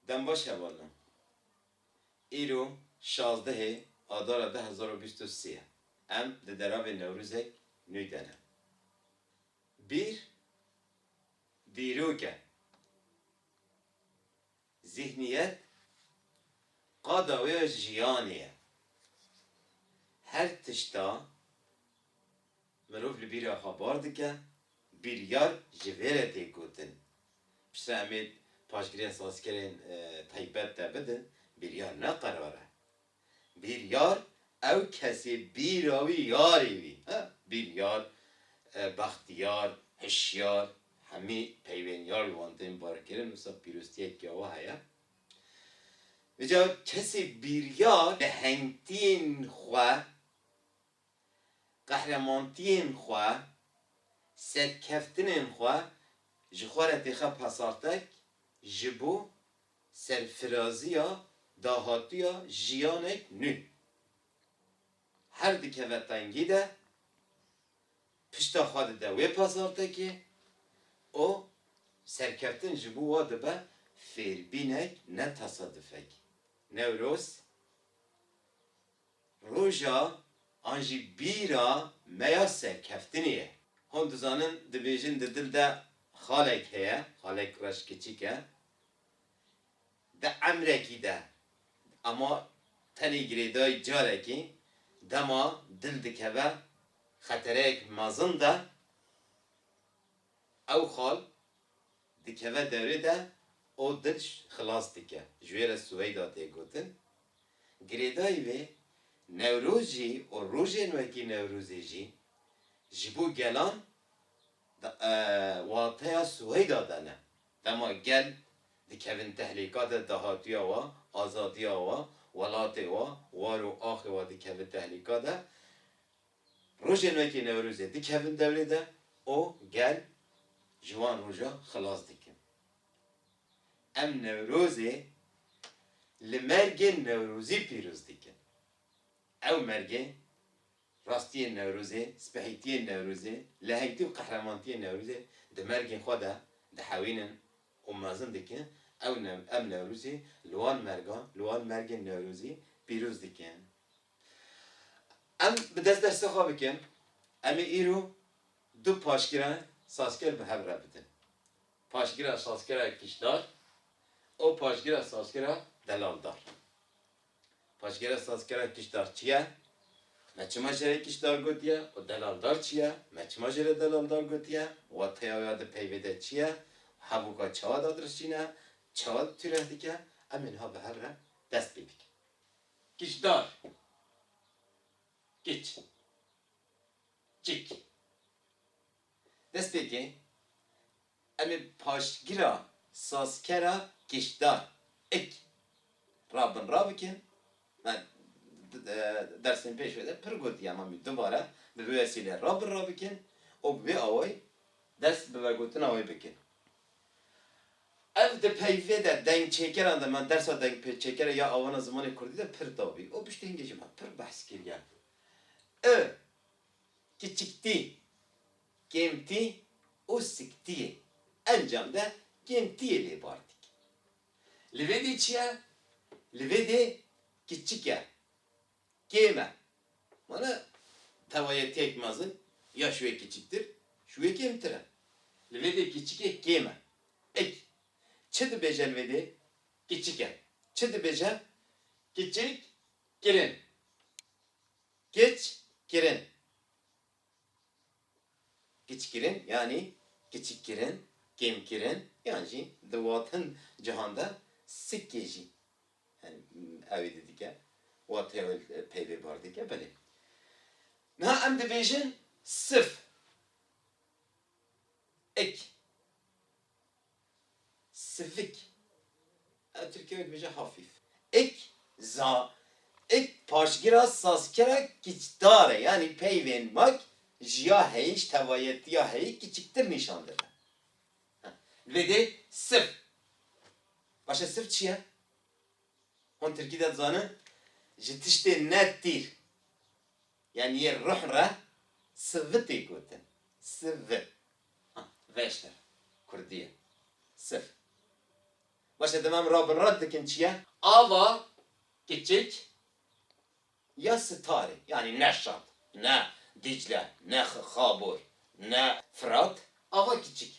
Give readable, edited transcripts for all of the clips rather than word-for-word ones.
دم باشه والا ایرو 16 آذار 2023 ام ده دراب نوروزک نویدنه bir دیروکه zihniyet قادوی جیانیه هر تشتا مروف لبیر خبار دکه بیریار جویره تی گوتن پشت امید پاشگیری ساسکرین تایبت ده بدن بیریار نه قراره بیریار او کسی بیراوی یاری وی بیریار بختیار هشیار همی پیوین یار واندن بارکرین مثلا پیروستیه که او هیا وجا کسی بیریار به هنگتین خواه قهرمانتین خواه سرکفتنین خواه جخوارتی خواه پسارتک جبو سرفرازیا داهاتیا جیانک نو هر دیکه وطنگی ده پشتا خواد ده وی پسارتکی او سرکفتن جبو واده به فیربینک نه تصادفک نوروز روژا آنجی بیرا میا سرکفتنیه هون دزانن دبیجن دل ده خالک هیا خالک رش کچیکه ده عمرکی ده اما تنی گریدای جارکی دما دل دکه و خطرک مازن ده او خال دکه و دوره ده او دلش خلاص دکه جویر سویدا تیگوتن گریدای وی نوروزی و روزی نوکی نوروزی جبو گلان واقعا سویدا دانه دما گل دکوین تحلیقات دهاتیا و آزادیا و ولاتی و وارو آخی و دکوین تحلیقات روزی نوکی نوروزی دکوین دوره ده او گل جوان روزا خلاص دکن ام نوروزی لمرگ نوروزی پیروز دکن او مرگه راستی نوروزه سپهیتی نوروزه لهنگتی و قهرمانتی نوروزه ده مرگ خدا ده حوینن و مازن دکن او ام نوروزه لوان مرگ نوروزی پیروز دکن ام بدست درست خواه بکن ام ایرو دو پاشگیران ساسکر به هر را بدن پاشگیران ساسکر کشدار او پاشگیران ساسکر دلالدار پاشگیران ساسکر کشدار چیه؟ مچما جره کشدار گوتیه و دلالدار چیه؟ مچما جره دلالدار گوتیه و تیاویاد پیویده چیه؟ حبوکا چاوا دادرشینه چاوا تیره دیگه امین ها به هر را دست بیدید کشدار گیچ چیک دست بیدید امی پاشگیرا ساسکرا کشدار اک رابن رابکن من درسین پیش بده پر گوتی اما می دوباره به وسیله رابن رابکن و به آوای دست به گوتن آوای بکن اف ده پیوه ده دنگ چکران ده من درس دنگ پی چکر یا آوان زمان کردی ده پر داوی او بشته اینگه جمع پر بحث کریه کچکتی کمتی او سکتیه انجام ده کمتیه لی باردک لویدی چیه؟ لویدی کچکه کمه mana tavaya tek mazın ya şuya küçüktür, şuya kemtire. Levede küçüke keme. Ek. Çıdı becel vede küçüke. Çıdı becel küçük kirin. Geç kirin. Küçük kirin yani küçük kirin, kem kirin yani dıvatın cihanda sikkeci. Yani evi dedik ya. واتي پیوی باردی که بله نه ام دیویژن صف اک سفک Türkiye بیجه hafif ek za ek paşgira saskera kiçdare yani peyven mak jiya heyiş tevayet ya hey küçüktür nişandır ve de sıf başa sıf çiye hon Türkiye'de zanı جتشتي ناتير يعني الروح را سفتي كوتن سفت فاشتر كردية سف Başa demem Rabin raddikin çiye? Ava küçük ya Stari yani ne Şat, ne Dicle, ne Habur, ne Fırat. Ava küçük.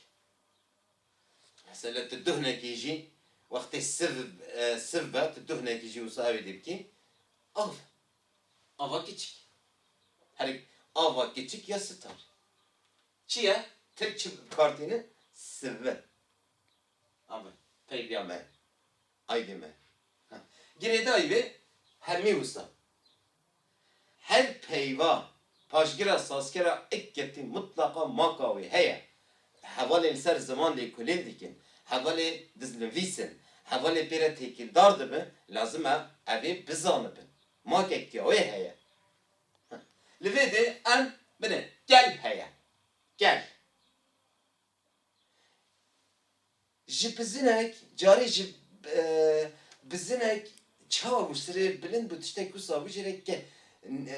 Mesela tüdühne kişi vakti sıvbe tüdühne kişi usavi deyip ki av. Ava küçük. Her ava küçük ya Stari. Çiye? Türkçe kartını sıvbe. Ama peygame. Aydeme. Girede ayve hemi usta. Her peyva paşgira saskera ekketi mutlaka makavi heye. Havale ser zaman li kulin dikin. Havale dizlevisin. Havale pere tekildar dibe. Lazım evi bizanı bin. Makek ki oy heye. Livede en bine gel heye. Gel. Jipizinek cari jip bizinek çava bu sıra bilin bu tiştek kusa bu jerek gel.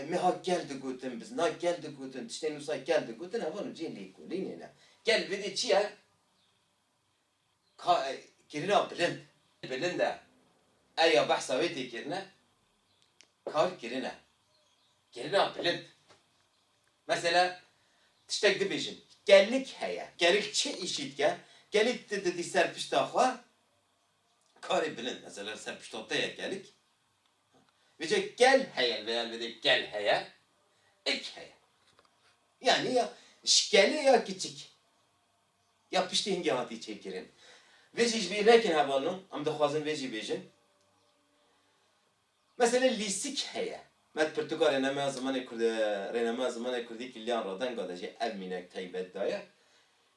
Mihak geldi gutun biz na geldi gutun tiştek nusa geldi gutun havanı celi kulini ne. Gel vedi çiye kirina bilin. Bilin de aya bahsa vedi kirina kar kirina. Kirina bilin. Mesela tiştek dibijin. Gellik heye. Gelik çi işitke. Gelik dedi serpiştahva. Kari bilin. Mesela serpiştahtaya gelik. Vece gel heye veya vede gel heye. İk heye. Yani ya şkeli ya küçük. Ya pişti hingi hati çekirin. Vece bir rekin havalın. Am da khwazin vece bejin. Mesela lisik heye. Met Portugal rename zamanı kurdi kilyan radan gadaje evminek taybet daya.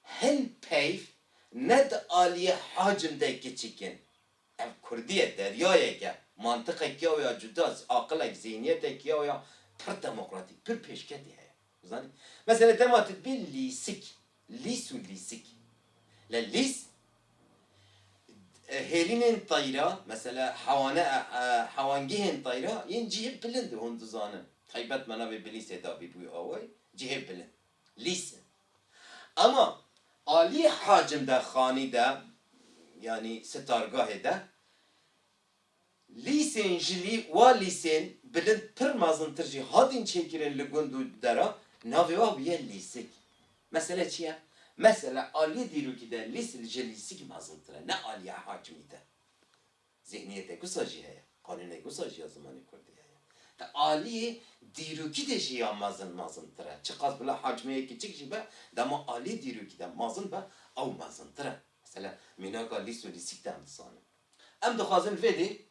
Hen peyf ned aliye hacimde küçükken. Ev Kurdiye deryaya ge mantık ki ya cüdaz akıl zihniyet ki ya pır demokratik pır peşketi heye. Uzani. Mesela tematik bir lisik. Lisu lisik. La lis helinin tayra mesela havangihin tayra yin cihib bilindi hunduzanı. Taybet mana ve bilis edabi bu avay cihib bilin. Lis. Ama Ali hacimde khanide yani sitargahede lisin jili wa lisin bilin pır mazıntırcı hadin çekiren ligundu dera naviva biye lisik. Mesela çiye? Mesela Ali dirukide lisil jelisik mazıntıra ne Aliye hacimide. Zihniyete kusacı heye. Kanune kusacı zamanı kurdu heye. Ta Ali diruki de jiya mazıntıra. Çıkaz bile hacmiye küçük jibe dama Ali dirukide mazın be av mazıntıra. Mesela minaka lisu lisik de amsanı. Em de khazın vedi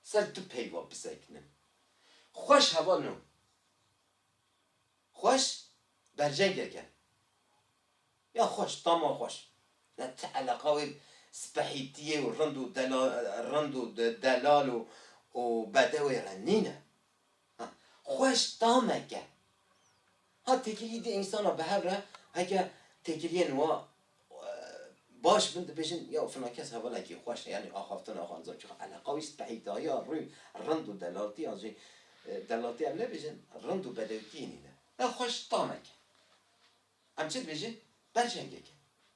ser tu peyva bisekinin. Xoş hava nu. Xoş bercengeke. Ya خوش طعمه خوش لا تعالى قوي سبحيتيه والرندو دلال وبدوي رنينه خوش طعمك ها تكلي دي انسان بهره هكا تكلين و باش بنت بيجن يا فناكس هذا لك خوش يعني اخافتنا اخوان زوج على قوي سبحيتها يا روي الرندو دلالتي اجي دلالتي قبل بيجن الرندو بدوتيني لا خوش طعمك ام تشد بيجن Bercengek.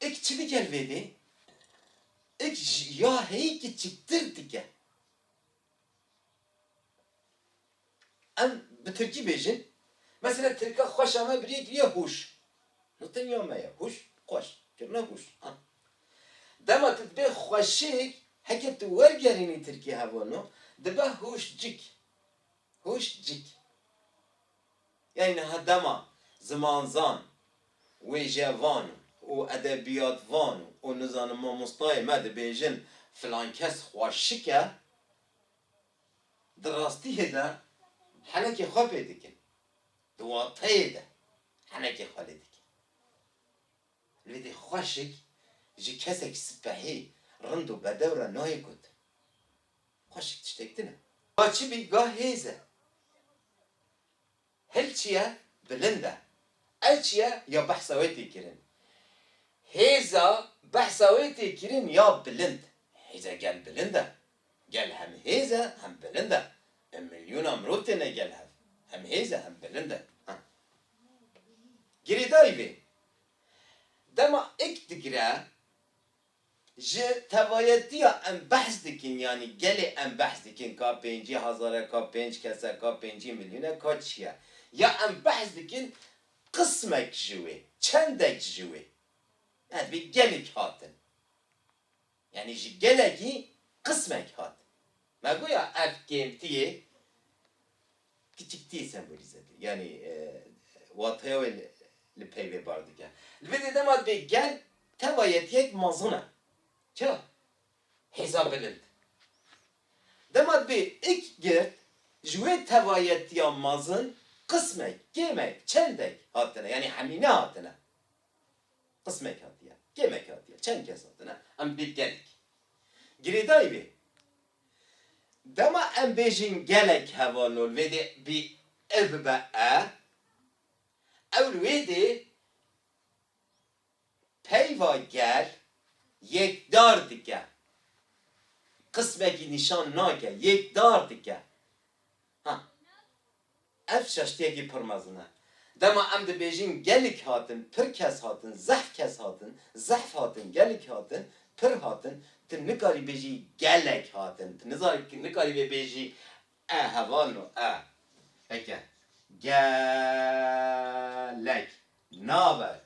Ek çilik elvedi. Ek ya hey ki çıktır dike. Em bi Türkî bejin. Mesela Türk'a hoş ama biriye giriyor huş. Nutun yomaya huş, hoş. Kirna huş. Dema tedbe hoşik. Heket vergerini Türkiye havano. Debe huşcik. Huşcik. Yani hadama zamanzan. وجوان وأدبيات فان ونزان ما مصطاي ما دبيجن فلان كس خوشكة دراستي هدا حنكي خبيتك دواتي هدا حنكي خالدك لذي خوشك جي كسك سبحي رندو بدورة ناي كنت خوشك تشتكتنا باتشي بيقاه هيزة هل تشيا بلنده الچیه یا بحثویتی کرن هیزا بحثویتی کرن یا بلند هیزا گل بلنده گل هم هیزا هم بلنده میلیون امروتنه گل هم هیزا هم بلنده گری دایوی دما اک دگره ji tevayetiya em behs dikin yani gelê em behs dikin ka 5,000 ka 5 kese ka 5 milyona ka çiye. Ya em behs dikin kısmek ji wê, çendek ji wê. Yani bir gelek hatin. Yani ji gelekî kısmek hat. Me goya ev kêmtiyê kiçiktiyê sembolize ediyor. Yani wataya li peyvê bar dike. Li vê de dema bê gel tevayetiyek mazına. Çi? Hesab bilind. Dema bê ilk girt ji wê tevayetiya mazın kısmek, gemek, çendek hatine. Yani hemîne hatine. Kısmek hatiye, gemek hatiye, çend kes hatine. Em bê gelek. Girêdayî bê. Dema em bêjin gelek hevalol vê de bî ev bibe ew li wê de peyva gel yekdar dike. Kısmekî nîşan nake, yekdar dike. Ha. Ev şaştiyekî pir mezin e. Dema em dibêjin gelek hatin, pir kes hatin, zehf kes hatin, zehf hatin, gelek hatin, pir hatin, tu nikarî bêjî gelek hatin. Tu nikarî vê bêjî hevalno Peki. Gelek. Naber?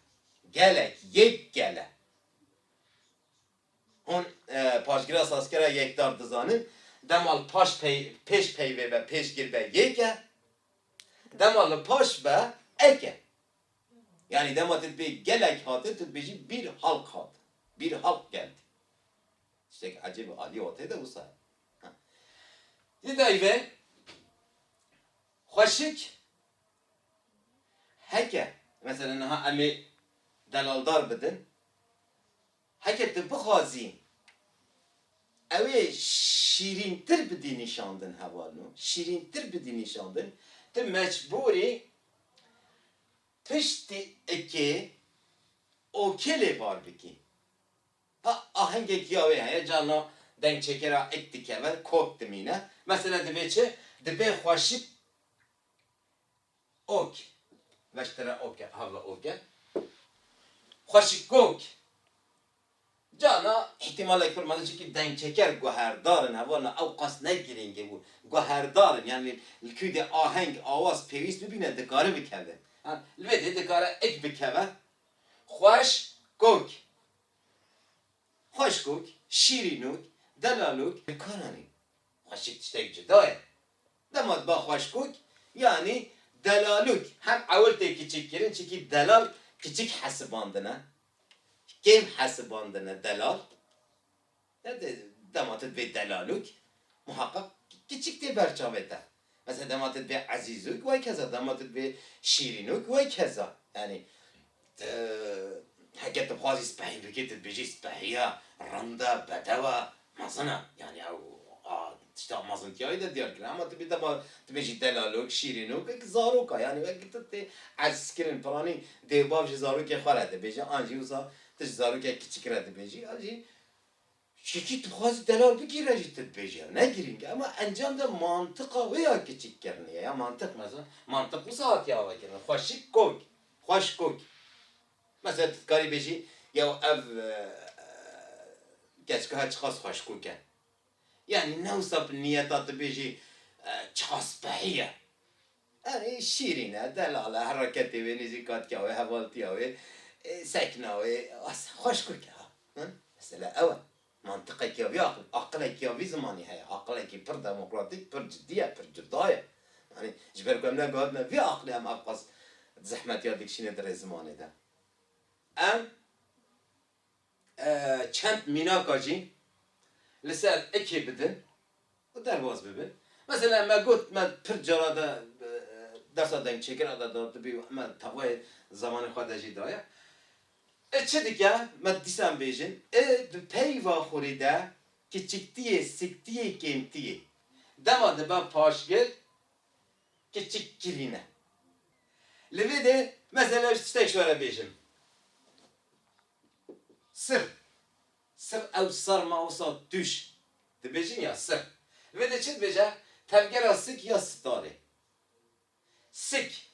Gelek. Yek gele. On paşgira saskera yekdar dizanın. Demal peş peyve ve peş girbe yeke. Demal paş be eke. Yani demal bir gelek hatı tütbeji bir halk hatı. Bir halk geldi. İşte acaba Ali otayı da bu sayı. Didayve hoşik heke mesela neha emi delaldar bidin heke tu bixwazî ew şîrîntir bidî nîşandin hevalno şîrîntir bidî nîşandin tu mecburî piştî ekê okê var bikî ha ahengekî ya wê heye carna denk çekera ek dikeve kok dimîne mesela dibe çi dibe xweşik ok veştere ok havla ok xweşik gok cana ihtimal kurmadı çünkü denk çeker guherdarın havana ew qas negiringe bu guherdarın yani lküde aheng avaz pevîst bibîne dikare bikeve li vê de dikare ek bikeve xweş gok xweş gok şîrînok delalok dikaranî xweşik tiştek cida ye dema ba xweş gok yani delaluk hem awel küçük kirin çünkü delal küçük hasibandına kim hasibandına delal dematet be delaluk muhakkak küçük de berçavete mesela dematet be azizuk ve keza dematet be şirinuk ve keza yani حكيت بخوازي سباحي بكيت بيجي سباحية رندا بدوا مازنا يعني او تشتغل مازن تياي ده ديار كلام اما تبي تبيجي دلالوك شيرينوك زاروكا يعني قلت تي عز سكرين براني دي باف جي زاروك خالد بيجي انجي وصا تش زاروك كيتشك راد بيجي انجي شكيت بخوازي دلال بكي راجي تبيجي نه جرينج اما انجام ده منطقه ويا كيتشك كرني يا منطق مثلا منطق وساعات يا وكنا خوشك كوك خوش كوك مثلا تذكري بيجي يا اف كاتشكها تشخص خوش كوكا يعني نوصل بالنيات بيجي تشخص بحية يعني شيرينة دلالة حركتي ونزيكات كاوي هبالتي اوي ساكنة اوي خوش كوكا مثلا اول منطقة كاوي عقلك كاوي زماني هي عقلك بر ديمقراطيك بر جدية بر جداية يعني جبركم لا قادنا في عقلي ام ابقص زحمة يادك شيني در زماني ده ام چند میناکاجی لسر اکی بدن و درواز ببین مثلا ما قلت ما پر جراده درس دنگ چکر داد بی ما تقوی زمان خود اجی دایا چه دیگه ما دیسم بیجن دو پیوا خوریده که چکتیه سکتیه کمتیه دماده با پاشگل که چک گرینه لوی ده مثلا اشتک شوره بیجن سر سر او سر ما وصل düş dibêjin ya sir ve de çi dibêje tevgera sik ya starê sik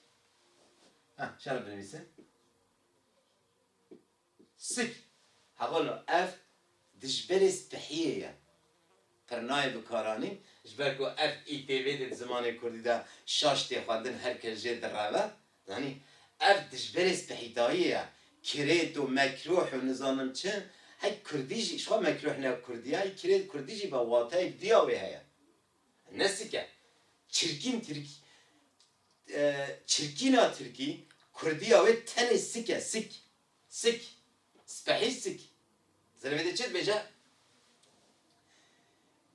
şeref binivîse sik hevalo ev دجبر سبحیه پرنای بکارانی جبر کو اف ای تی وی د زمان کردی دا شاش تی خواندن هر کجه دراوه یعنی اف دجبر سبحیتاییه کرید و مکروح و نظامم چن هی کردیجی شو مکروح نه کردیه هی کرید کردیجی با واتای دیاوی هیا نسیکه çirkin Türk çirkina Türkiye Kurdiya ve tane sike sik spahi sik zervede çet beca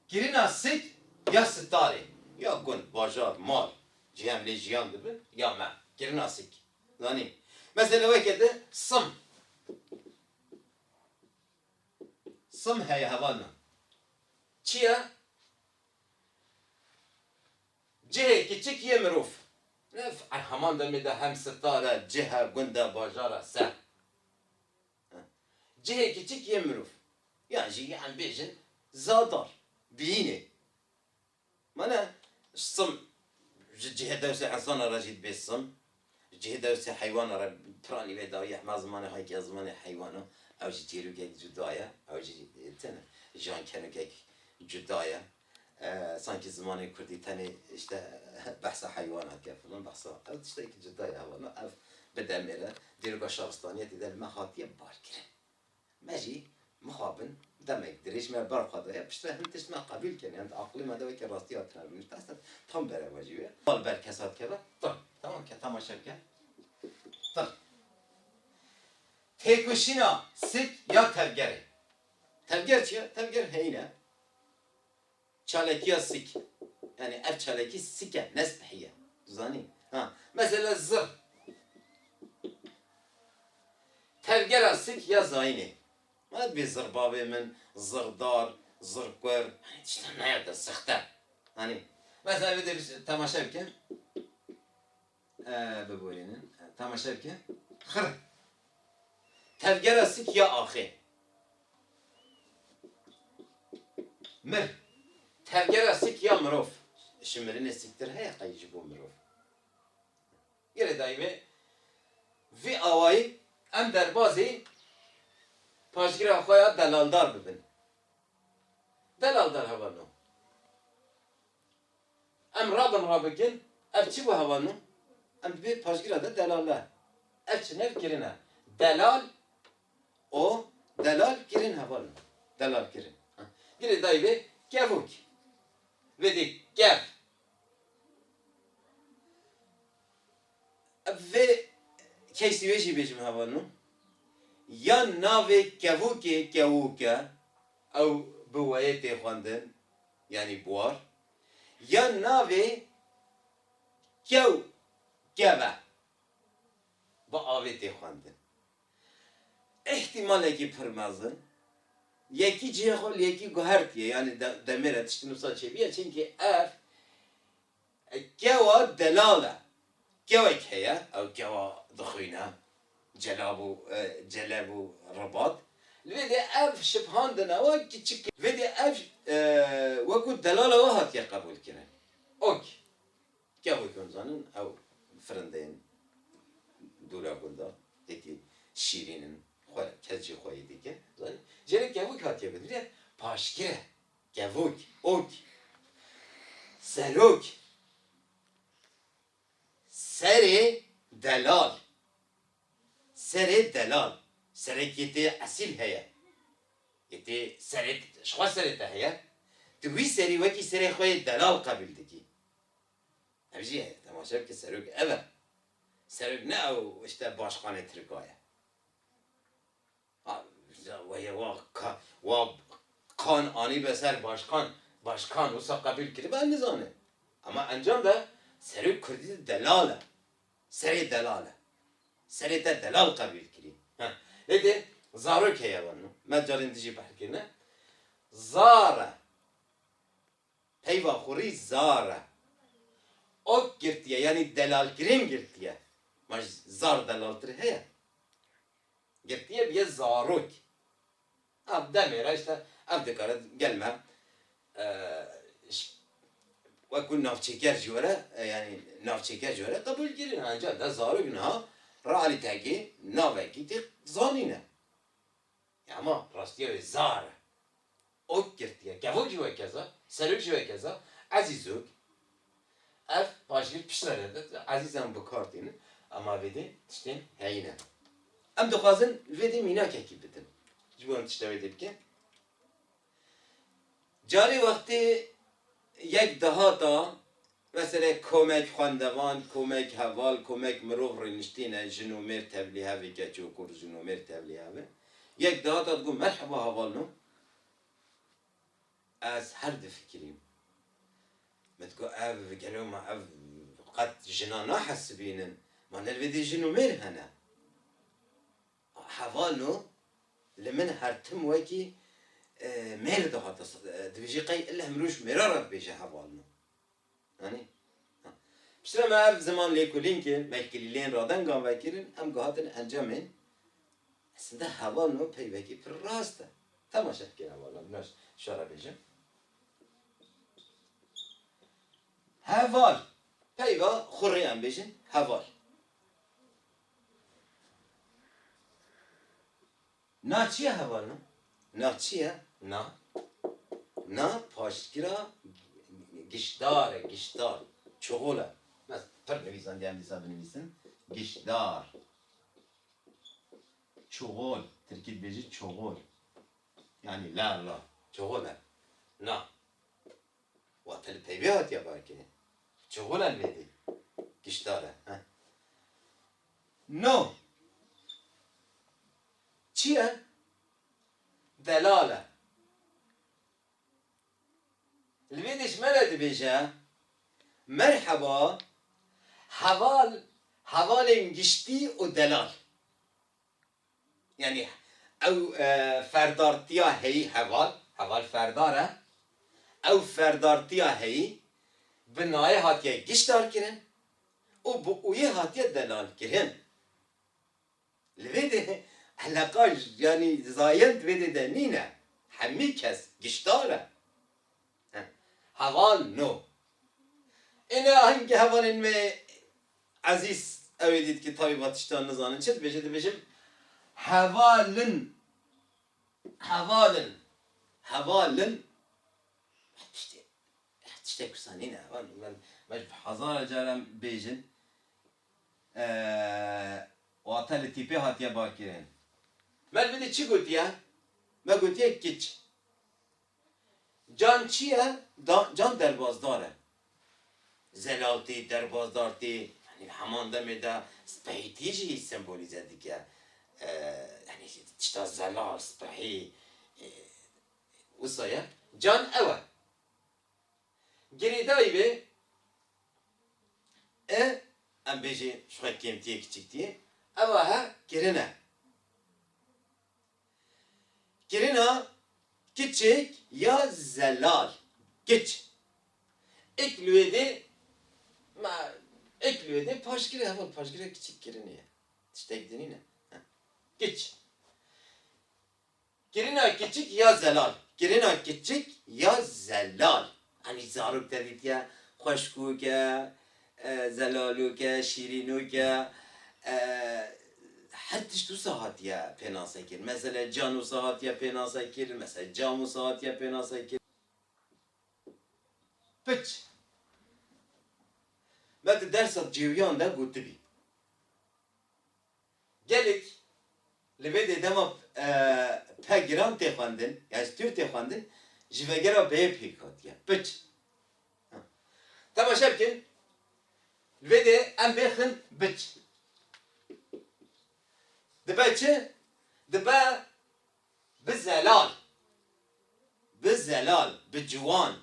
girina sik ya stari ya gun bajar mal ciham le jiyan dibi ya ma girina sik yani mesela vekede sım heye havanna çiya جهه küçük ye miruf. Nef haman demede hem stara cihe gunda bajara se. Cihe küçük ye miruf. Yani yani bejin zadar biyini. Mana sım cihe devse insan aracid besım. Cihe devse hayvan ara prani ve dahi ahma zamanı hayki zamanı hayvanı. Avcı tiru kek cudaya. Avcı tene. Jan kenu kek cudaya. sanki zamanı kurdi tane işte bahsa hayvanat ya falan bahsa işte iki ciddi ya ama ev bedemere dirga şahıstaniyet eder mahatiye barkire maji muhabın demek diriş me barkada ya işte hem tişme kabil ken yani aklı ma da ki rastiyat tanımmış aslında tam bere vacibe bal berkesat keba tamam ki tamaşa ki tekuşina sik ya tevgeri tevger çiye tevger heyne çalekiya sik. Yani ev çaleki sike nesbihiye. Zani. Ha. Mesela zır. Tevgera sik ya zayni. Ma bir zırbabe min, zırdar, zırkwer. Hani işte nerede sıkta. Hani mesela bir de bir tamaşa yapken bebolinin tamaşa yapken hır. Tevgera sik ya ahi. Mir. Tevgera sik ya mirof. Şimirine siktir heye kayıcı bu mirof. Gere daimi vi avayı em derbazı paşgira koya delaldar bibin. Delaldar havanu. Em rabikin ev çi bu havanu? Em bir paşgira da delallar. Ev çi nev girine. Delal o delal girin havanu. Delal girin. Gere daimi gevuk. Ve gel. Ve kesi veji bejim havanu. Ya nave kevuke ev buvayete xwandin yani buar. Ya nave keve ba avete xwandin. İhtimal ki pırmazın. Yeki cihol yeki gohertiye yani demire tiştinusa çebiye çünkü ev keva delala keva keye ev keva dıkhina celabu rabat ve de ev şibhandına ve küçük ve de ev vakut delala vahat ya kabul kire ok keva kunzanın ev fırındayın dura bunda eki şirinin kezci khoyi dike zani jere gevuk hatiye bedire paşkire gevuk ok serok seri delal serek yeti asil heye yeti seret şwa seret heye tu seri veki seri khoyi delal kabil diki evji tamaşa ki serok evet serok ne o işte başkanı Türkiye و kan ani beser başkan olsa kabul kiri ben nizane ama ancak da seri kurdi delale seri de delal kabul kiri dedi zarok hayvanı medcarin dici bahkine zara peyva khuri zara ok girtiye yani delal kirim girtiye maj zar delaltır heye girtiye bir zarok ab demire işte ab dikare gelme ve kun navçeker jüvere yani navçeker jüvere kabul girin ancak da zarok ne rali tagi naveki tek zanine ama rastiye zar ok girtiye. Gevok jive keza, serok jive keza, azizok. Ev başgir pişlerede, azizem bu kartinin. Ama vedi, işte heyine. Em dixwazin vedi mîna kekî bidin. Ji bo em tişta wê dê bike. Carê wextê yek dihata mesela komek xwendevan, komek heval, komek mirov rêniştîne jin û mêr tevlî hevê keçû kur jin û mêr tevlî heve. Yek dihata digo merheba hevalno. Ez her difikirîm. Me digo ev gelo me ev qet jina nahesibînin. Ma nelvedî jin û mêr hene. Hevalno li min her tim wekî mêr dihata dibêjî qey illa mirûj mêra re dibêje hevalno. Yani piştre me ev zaman lêkolînkê mekilîlên radengan vekirin em gihatin encamên aslında hevalno peywekî pir rast e. Temaşa bike hevalno biraz şara bêjim. Heval peyva xurrê em bêjin heval. Na çi ye hevalno? Na çi ye? Na paşkira gişdar e, gişdar. Çoğul e. Mes pir nivîsan diye em dîsa binivîsin. Gişdar. Çoğul. Tirkî dibêjî çoğul. Yani la. Çoğul e. Na. Wate li peywê hatiye barkê. Çoğul el vedî. Gişdar e. No. Çi ye? Delal e. Li vê dişmele dibêje merheba hevalên giştî û delal. Yani ew ferdartiya heyî heval ferdar e. Ew ferdartiya heyî bi nayê hatiye gişdar kirin û bi uyê hatiye delal kirin. Li vê de helaqaj yani zayent vê de de nîne. Hemî kes gişdar e. Heval no. Ene hangi hevalên me aziz ew dît ki tabii batıştan nizanin çi dibêje dibêjim hevalin tiştek kusanîne me hezara carem bêjin wate li tîpê hatiye barkirin. Me li vê çi gotiye? Me gotiye kiç. Can çi ye? Can derbazdar e. Zelaltî, derbazdartî, yani heman demê de spehîtî jî sembolîze dike. Yani tişta zelal, spehî, wisa ye. Can ew e. Girêdayî vê em bêjî şixwe kêmtiyê kiçik diye. Ew he kirin e. Kirina kiçik ya zelal. Kiç. Ek lüvede paşkire heval paşkire kiçik kiriniye. İşte gidinine. Kiç. Kirina kiçik ya zelal. Kirina kiçik ya zelal. Hani zaruk dedik ya. Hoşkuke, zelaluke, şirinuke, her tişt usa hatiye penasa kir. Mesela can usa hatiye penasa kir. Mesela cam usa hatiye penasa kir. Piç. Ben de dersat cevyan da gotibi. Gelik. Leve de dema pegiran tefandın. Yani stür tefandın. Jivegera beye pekat ya. Piç. Tamam şebkin. Leve de em bekhin piç. Dibe çi? Dibe bizelal. Bizelal. Bicuan.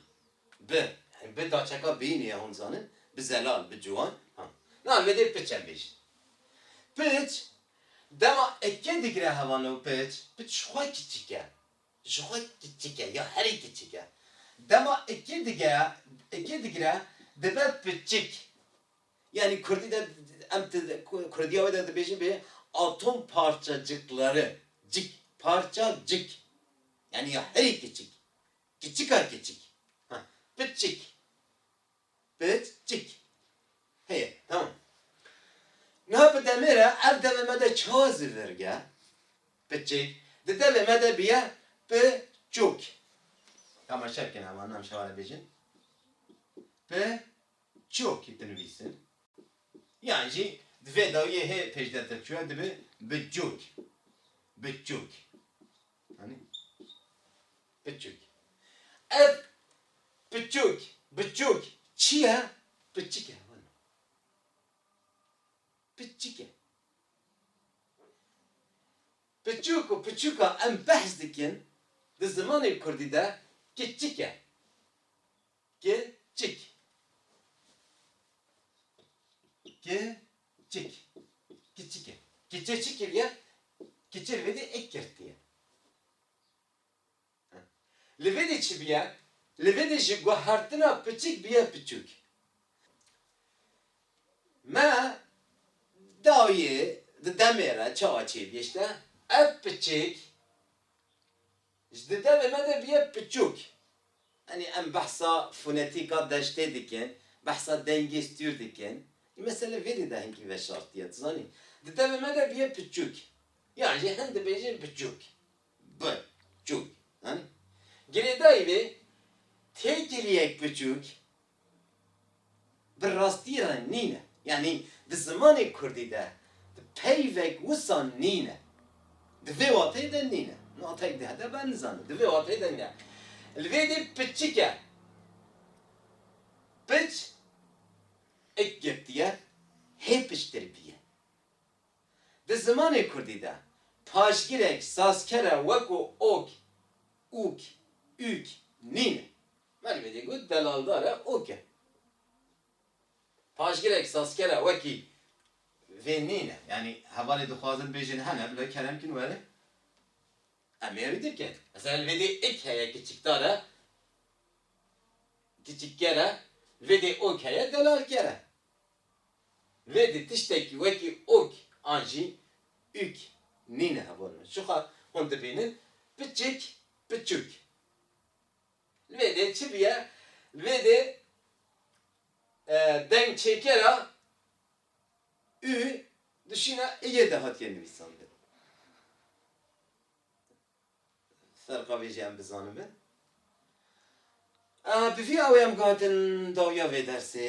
Bi da çeka beyni ya hunzanın. Bizelal, bicuan. Nan ve de piçem beş. Piç. Dema ekke digre havano piç. Piç şuha kiçike. Şuha kiçike ya her kiçike. Dema ekke digre dibe piçik. Yani Kürdi'de Kürdiye de beşi bir atom parçacıkları. Cik. Parçacık. Yani ya her küçük. Küçük her küçük. Piçik. Piçik. Hey, tamam. Ne yapı demire ev dememede çazı verge. Piçik. De dememede biye piçuk. تماشا کن اما نام شوانه بیجن به çok تنویسن yani جی دوی دایه he pejde tekçüye dibe becuk becuk hani becuk ev becuk becuk çiye becuk becuk becuk و becuk'a em behs dikin di zamanê Kurdî de keçik e keçik keçik keçik e keçe çik ya keçe ve de ek kertiye li vê de çi biye li vê de ji guhertina piçik biye piçûk me dayê di demê re çawa çêbî işte ev piçik ji di devê me de biye piçûk hani em behsa fonetîka deştê dikin behsa dengê stûr dikin mesela vê de hinkî veşartiye zanî di devê me de biye piçûk yani jî hin dibêjin piçûk piçûk hani girêdayî vê têkiliyek piçûk bi rastî re nîne yani di zimanê Kurdî de peyvek wisa nîne di vê watê de nîne natek de hede ben nizanim di vê watê de nîne li vê de piçik e piç ek girtiye hê piştiribiye di zimanê Kurdî de paşgirek sazkere wekû ok ûk ûk nîne melî vê got delaldar e ok e paşgirek sazkere wekî vê nîne yani hevalê dixwazin bêjin hene bila kerem kin were em ê wî dikin mesela li vê de ek heye kiçikdar e kiçikkere vê de ok heye delalkere vê de tiştekî wekî ok an jî ûk nîne hevalin şuxa hûn dibînin piçik piçûk li vê de çi biye li vê de deng çêkera û dişîne eye de hatiye nivîsandin ferqa vê jî em bizanin bin bi vî awê em gatin dawiya vê dersê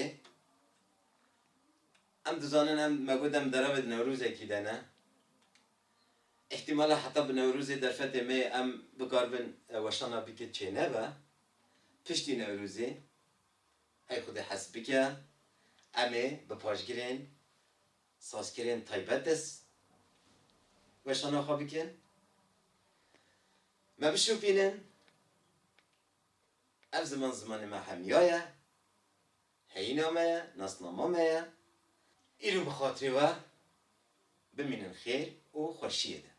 em dizanin em me got em derevê di Newrûzekî de ne ihtimala heta bi Newrûzê derfetê me em bikarbin weşana bikin çêneve piştî Newrûzê hey xwedê hes bike em ê bi paşgirên sazkirên taybet dest weşana xwe bikin me bişopînin ev ziman zimanê me hemiya ye heyîna me ye nasnama me ye îro bi xatirê we bimînin xêr û xweşiyê de